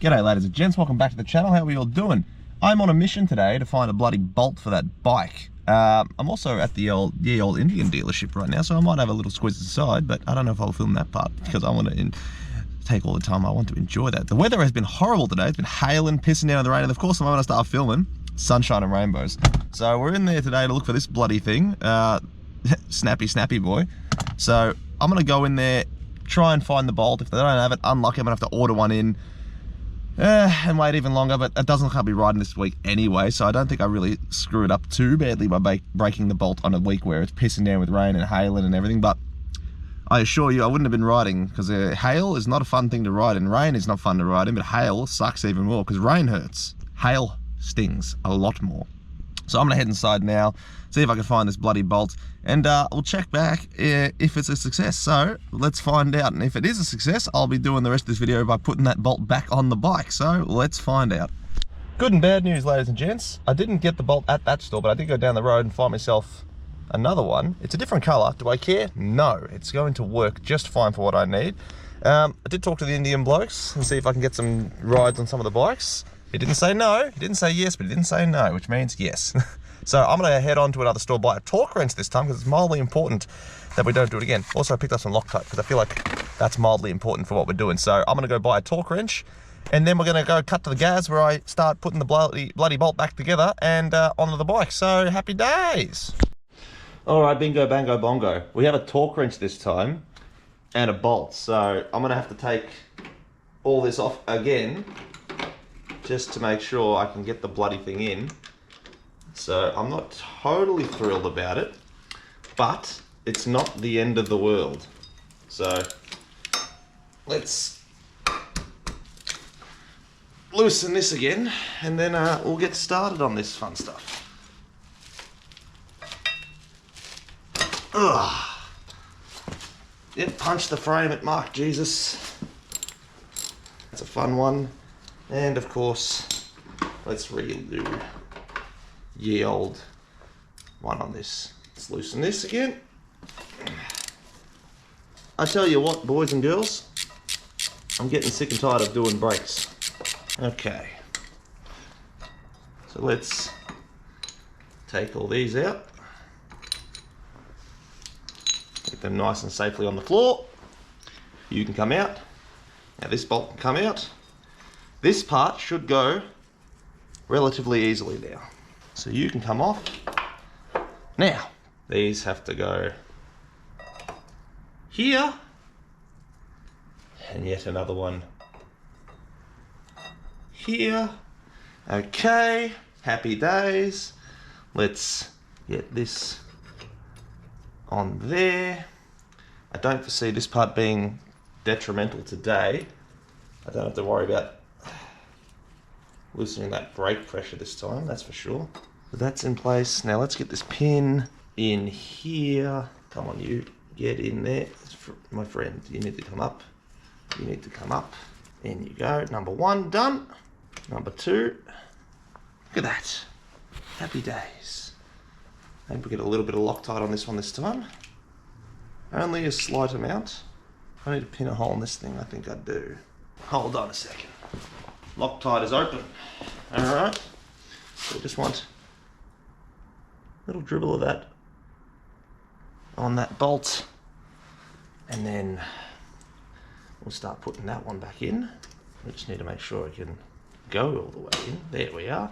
G'day ladies and gents, welcome back to the channel. How are we all doing? I'm on a mission today to find a bloody bolt for that bike. I'm also at the old Indian dealership right now, so I might have a little squeeze aside, but I don't know if I'll film that part because I want to take all the time I want to enjoy that. The weather has been horrible today. It's been hailing, pissing down in the rain, and of course the moment I start filming, sunshine and rainbows. So we're in there today to look for this bloody thing, snappy boy. So I'm gonna go in there, try and find the bolt. If they don't have it, unlucky, I'm gonna have to order one in. And wait even longer, but it doesn't look like I'll be riding this week anyway, so I don't think I really screw it up too badly by breaking the bolt on a week where it's pissing down with rain and hailing and everything. But I assure you I wouldn't have been riding, because hail is not a fun thing to ride in. Rain is not fun to ride in, but hail sucks even more because rain hurts. Hail stings a lot more. So I'm gonna head inside now, see if I can find this bloody bolt, and we'll check back if it's a success. So let's find out, and if it is a success, I'll be doing the rest of this video by putting that bolt back on the bike. So let's find out. Good and bad news, ladies and gents. I didn't get the bolt at that store, but I did go down the road and find myself another one. It's a different color. Do I care? No, it's going to work just fine for what I need. I did talk to the Indian blokes and see if I can get some rides on some of the bikes. He didn't say no, he didn't say yes, but he didn't say no, which means yes. So I'm gonna head on to another store, buy a torque wrench this time, because it's mildly important that we don't do it again. Also, I picked up some Loctite, because I feel like that's mildly important for what we're doing. So I'm gonna go buy a torque wrench, and then we're gonna go cut to the gas where I start putting the bloody bolt back together and onto the bike. So happy days. All right, bingo, bango, bongo. We have a torque wrench this time and a bolt. So I'm gonna have to take all this off again, just to make sure I can get the bloody thing in. So I'm not totally thrilled about it, but it's not the end of the world. So let's loosen this again, and then we'll get started on this fun stuff. Ugh. Yep, punch the frame at Mark Jesus. That's a fun one. And of course, let's redo ye old one on this. Let's loosen this again. I tell you what, boys and girls, I'm getting sick and tired of doing brakes. Okay, so let's take all these out. Get them nice and safely on the floor. You can come out. Now this bolt can come out. This part should go relatively easily now. So you can come off. Now, these have to go here. And yet another one here. Okay, happy days. Let's get this on there. I don't foresee this part being detrimental today. I don't have to worry about loosening that brake pressure this time, that's for sure. So that's in place. Now let's get this pin in here. Come on, you get in there. My friend, you need to come up. You need to come up. In you go. Number one, done. Number two. Look at that. Happy days. Maybe we'll get a little bit of Loctite on this one this time. Only a slight amount. I need to pin a hole in this thing, I think I do. Hold on a second. Loctite is open. Alright. So we just want a little dribble of that on that bolt. And then we'll start putting that one back in. We just need to make sure it can go all the way in. There we are.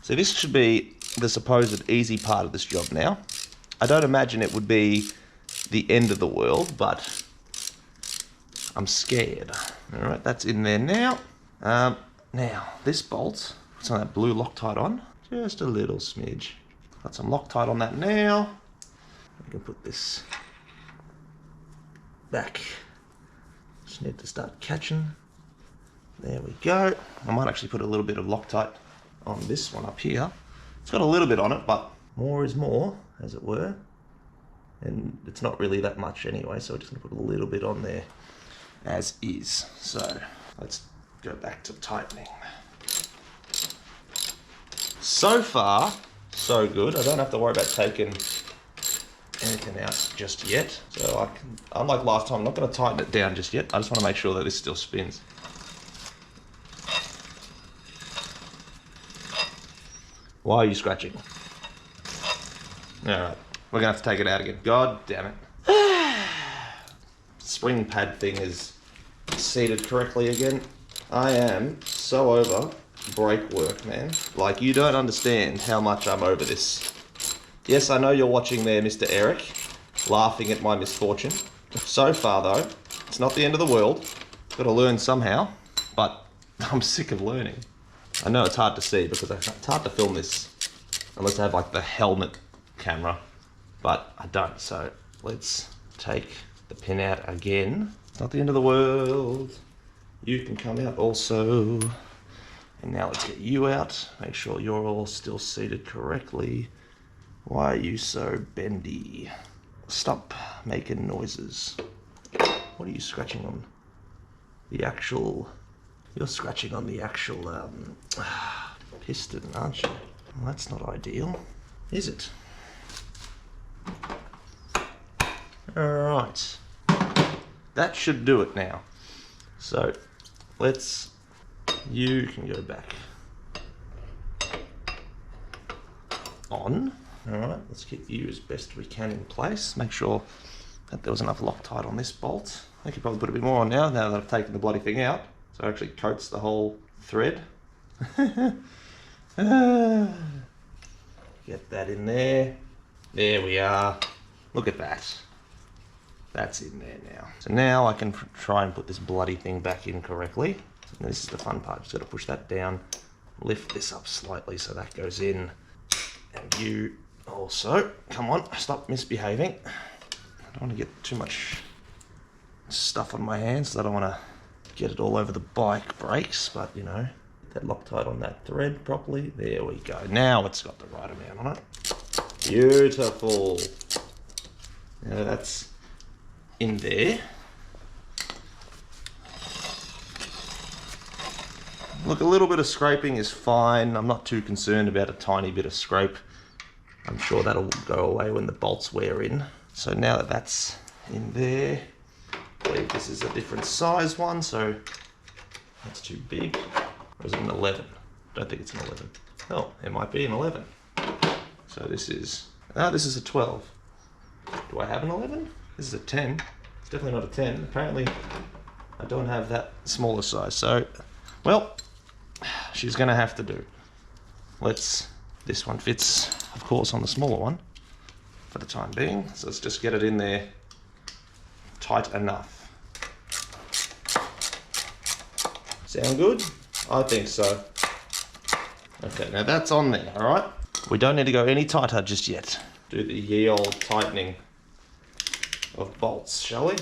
So this should be the supposed easy part of this job now. I don't imagine it would be the end of the world, but I'm scared. All right, that's in there now. Now, this bolt, put some of that blue Loctite on, just a little smidge. Got some Loctite on that now. We can put this back. Just need to start catching. There we go. I might actually put a little bit of Loctite on this one up here. It's got a little bit on it, but more is more, as it were. And it's not really that much anyway, so we're just gonna put a little bit on there as is. So let's go back to tightening. So far, so good. I don't have to worry about taking anything out just yet. So I can, unlike last time, I'm not going to tighten it down just yet. I just want to make sure that this still spins. Why are you scratching? Alright, we're going to have to take it out again. God damn it. Spring pad thing is seated correctly again. I am so over brake work, man. Like, you don't understand how much I'm over this. Yes, I know you're watching there, Mr. Eric, laughing at my misfortune. So far, though, it's not the end of the world. Got to learn somehow, but I'm sick of learning. I know it's hard to see because it's hard to film this unless I have like the helmet camera, but I don't. So let's take the pin out again. It's not the end of the world. You can come out also. And now let's get you out. Make sure you're all still seated correctly. Why are you so bendy? Stop making noises. What are you scratching on? The actual... You're scratching on the actual piston, aren't you? Well, that's not ideal, is it? Alright. That should do it now. So, let's... You can go back on. Alright, let's get you as best we can in place. Make sure that there was enough Loctite on this bolt. I could probably put a bit more on now that I've taken the bloody thing out. So it actually coats the whole thread. Get that in there. There we are. Look at that. That's in there now. So now I can try and put this bloody thing back in correctly. And this is the fun part. Just got to push that down, lift this up slightly so that goes in. And you also, come on, stop misbehaving. I don't want to get too much stuff on my hands, so I don't want to get it all over the bike brakes, but you know, that Loctite on that thread properly. There we go. Now it's got the right amount on it. Beautiful. Now that's in there. Look, a little bit of scraping is fine. I'm not too concerned about a tiny bit of scrape. I'm sure that'll go away when the bolts wear in. So now that that's in there, I believe this is a different size one, so that's too big. Or is it an 11? I don't think it's an 11. Oh, it might be an 11. So this is a 12. Do I have an 11? This is a 10. It's definitely not a 10. Apparently, I don't have that smaller size. So, well, she's gonna have to do. This one fits, of course, on the smaller one for the time being. So let's just get it in there tight enough. Sound good? I think so. Okay, now that's on there, all right? We don't need to go any tighter just yet. Do the ye old tightening of bolts, shall we?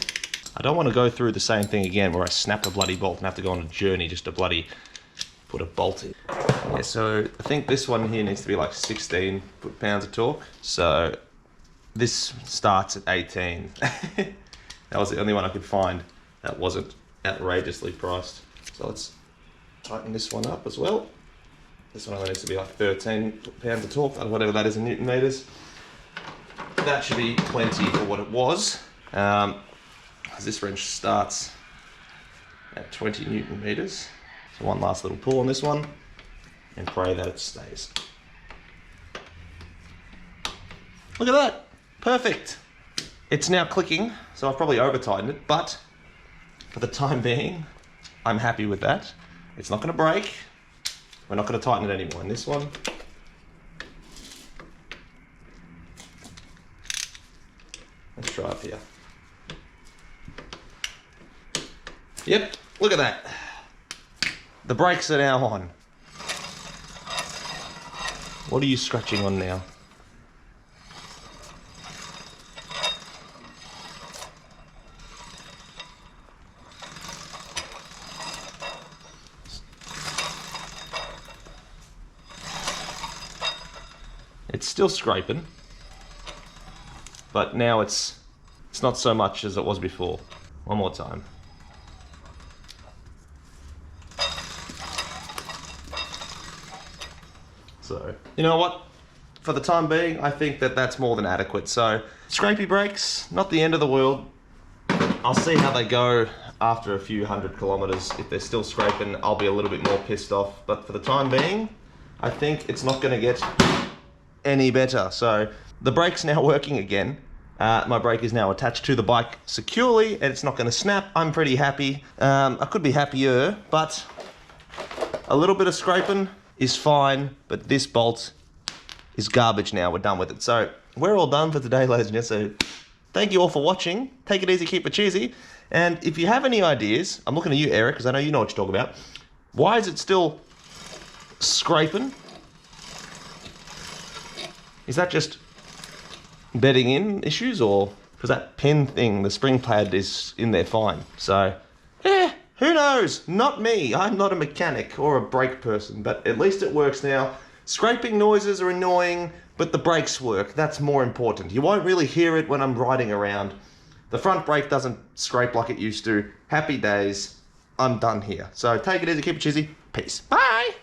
I don't want to go through the same thing again where I snap a bloody bolt and have to go on a journey just to bloody put a bolt in. Yeah, so I think this one here needs to be like 16 foot-pounds of torque. So this starts at 18. That was the only one I could find that wasn't outrageously priced. So let's tighten this one up as well. This one only needs to be like 13 foot-pounds of torque, or whatever that is in Newton meters. That should be plenty for what it was. This wrench starts at 20 Newton meters. So one last little pull on this one and pray that it stays. Look at that, perfect. It's now clicking, so I've probably over tightened it, but for the time being, I'm happy with that. It's not gonna break. We're not gonna tighten it anymore. And this one, let's try up here. Yep, look at that. The brakes are now on. What are you scratching on now? It's still scraping, but now it's not so much as it was before. One more time. So, you know what? for the time being, I think that that's more than adequate. So, scrapey brakes, not the end of the world. I'll see how they go after a few 100 kilometers. If they're still scraping, I'll be a little bit more pissed off. But for the time being, I think it's not gonna get any better. So the brake's now working again. My brake is now attached to the bike securely and it's not gonna snap. I'm pretty happy. I could be happier, but a little bit of scraping is fine, but this bolt is garbage now. We're done with it. So we're all done for today, ladies and gents. So thank you all for watching. Take it easy, keep it cheesy. And if you have any ideas, I'm looking at you, Eric, because I know you know what you're talking about. Why is it still scraping? Is that just bedding in issues, or because that pin thing, the spring pad is in there fine? So, yeah, who knows? Not me. I'm not a mechanic or a brake person, but at least it works now. Scraping noises are annoying, but the brakes work. That's more important. You won't really hear it when I'm riding around. The front brake doesn't scrape like it used to. Happy days. I'm done here. So take it easy, keep it cheesy. Peace. Bye.